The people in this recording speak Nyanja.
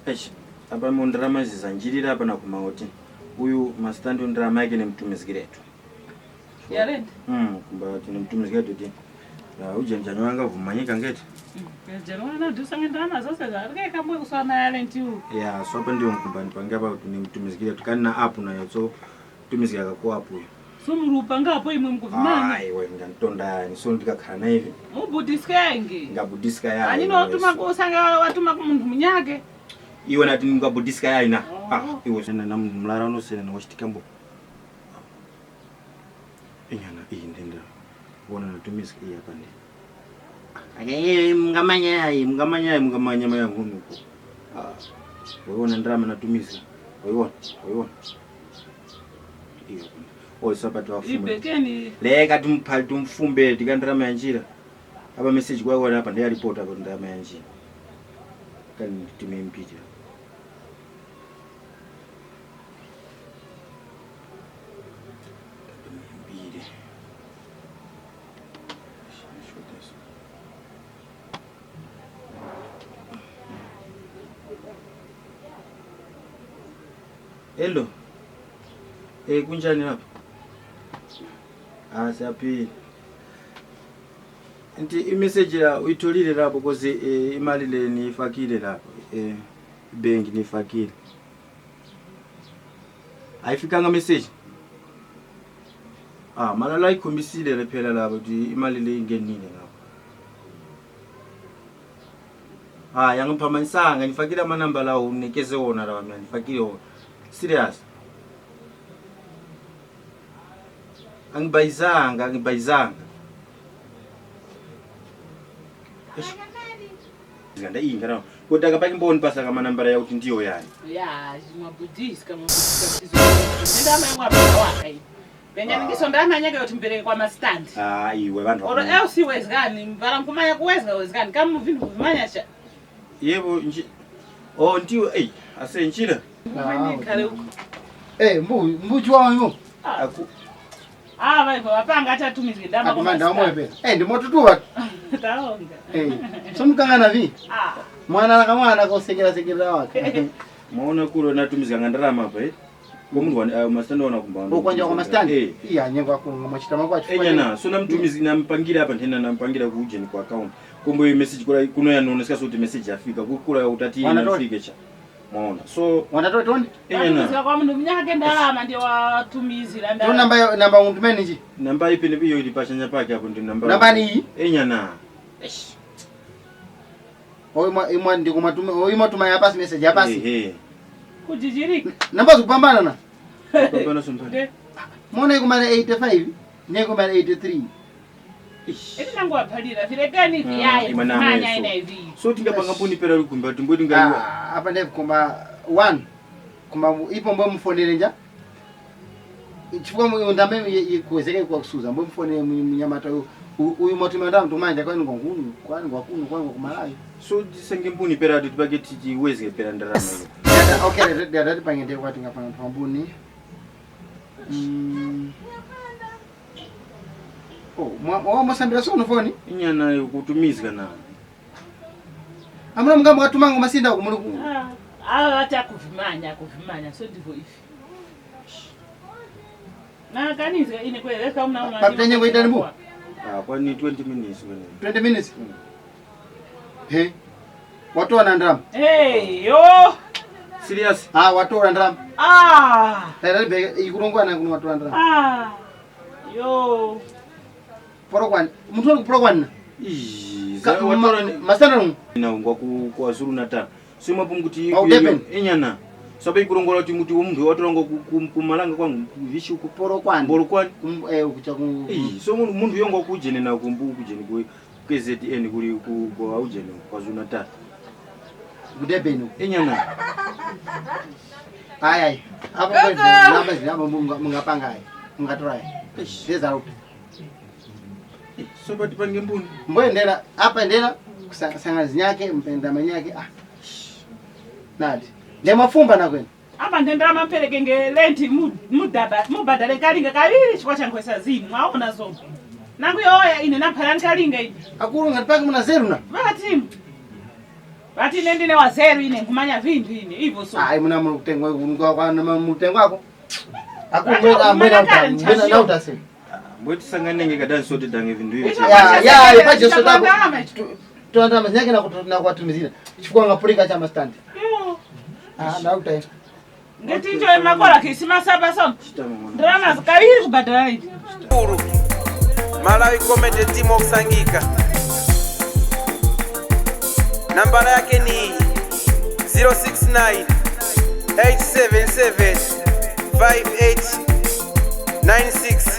Eish, apa mundrama zizanjirira apa nakumauti. Uyu mastandi ndrama yake ni mtumizikiretu. Yale? Kumba tini mtumizikiretu ti. Uje mjanywanga vumanyika ngeti. Janwana dusangindana zose zarike kamwe kusana yale ntiu. Ya, so hapa ndio mkumba nipangapa ni mtumizikiretu kana app nayo so mtumiziki akakuwa hapo. Sumurupa ngapo imwe mkuvimanya. Ai wewe ngantonda ni so ndikakhala hivi. Ubudiskenge. Ngabudiska ya. Ani no tuma kusanga watuma kumuntu munyake. Iwe nati ngabudiska ya ina. Iwe sena na mlara uno sena na washitikambo. Inyana iyi ndenda. Wona natumiska iya pande. Mngamanya mayangu nuko. Wewe ndrama natumiska. Wewe. Iyo. Osapata wafumbe. Ibekeni. Leka tumfumbe tikandrama yanjira. Aba message kwa wana hapa ndia report hapo ndrama yanjira. Kan tumempita. Hello. Kunjani hapa? Sapi. Nti imessage la uitolile lapho koze imali le nifakile lapho. Benki nifakile. Ayifikanga message. Malala ikhombisile lephela lapho ukuthi imali le ingenile lapho. Yangiphamanisanga nifakile ama number lawo unikeze wona lawo mina nifakile wona. Serious. Angibhayizanga. Nganda ingana. Kodwa kapha imboni pasa kama number ya ukuthi ndiyo yani. Ya, zimabudiska ndama ngwapha wakhe. Benya ngisonda manyake yothi mbeleke kwa mastand. Iwe bantu. Oro else wezikani mbala nkumanya kuweza wezikani kama uvindu kuvimanya cha. Yebo nje. Ndiyo asenjira. Mbuchi wangu. Baibo apanga achatumizwe ndama kwa manda omwe ndi motutuwa. Taonga. Somukangana vi. Mwana kamwana kosekera wake. Maona kulo natumizika ngandarama hapa Komundu mastandi wana kumbana. Ukwanja kwa mastandi? Iya nyengwa kumachita makwa chufanya. Enyana, so namtumizi nampangira hapa ntena nampangira kuuje ni kwa account. Kombo message kula kuno yanoneseka sote message afika kukula utati inafike cha. Maona. So wanatoa tondi? Enyana. Kwa mundu mnyake ndalama ndio watumizi la ndalama. Namba untumeni nji? Namba ipi niyo ilipashanya pake hapo ndio namba. Namba ni hii? Enyana. Oima ndiko matuma oima tuma ya pass message ya pass. Kujijirika. Namba zikupambana na? Kupambana sompana. Mwana yuko mara 85, nyeko mara 83. Eti nangu apalira vile gani viyaye kufanya ina hivi. So tingapanga mboni pera lukumba tumbodi ngaiwa. Hapa ndefu kumba 1. Kumba ipo mbo mfonele nja. Chifukwa ndambe yikuwezeka kwa kusuza mbo mfonele mnyamata uyu moti manda mtumanja kwani ngongunu kwani ngwakunu kwani kumalayo. So disenge mboni pera tutibageti jiweze pera ndarama hiyo. Okay, dada pangende kwa tingapanga mboni. Mwasambira sono foni? Inyana kutumizika na. Amuna mgambo katumanga masinda kumuluku. Acha kuvimanya so ndivyo hivi. Na kanisa ine kwele kama mnaona. Papita nyengo itani bu? Kwani 20 minutes wene. 20 minutes? He. Watu wanandram. Yo. Serious? Watu wanandram. Tayari be ikurongwa na kuna watu wanandram. Yo. Porokwan. Mtu porokwan. Masana na ngwa ku Zulu Natal. Sima punguti enyana. Sabe kurongola ti muti omuntu watorongo kumalanga kwangu vishi ku porokwan. Borokwan ukucha ku. So mundu yongo kujene na kumbu kujene ku KZN kuri ku aujene kwa Zulu Natal. Udebenu. Enyana. Ai. Hapo kwa namba zilamba mungapanga ai. Mungatrai. Deza upi. So bati pange mbuni. Mboye ndela hapa ndela kusangazi yake mpenda manyake Nadi. Ndema fumba na kwenu. Aba ndenda mampeleke ngelenti mubadale kalinga kalili chikwa chankwesa zini mwaona zote. Nangu yoya ine naphalani kalinga hivi. Akuru ngatipaki muna zeru na. Vati. Bati nendine wazeru ine kumanya vindu ine hivyo so. Ai mna mtengwa kunga kwa mtengwa wako. Akumweka mbona na utase. Mboti sangane ngekadani sote dange vindu hivi. Ya ipaje sote hapo. Tuanda manyake na kwa tumizina. Chukua ngapulika chama stand. Na utaenda. Ngeticho emakola kisima saba son. Drama zikabiri kubadala hivi. Malawi Comedy Team okusangika. Nambara yake ni 069 877 5896.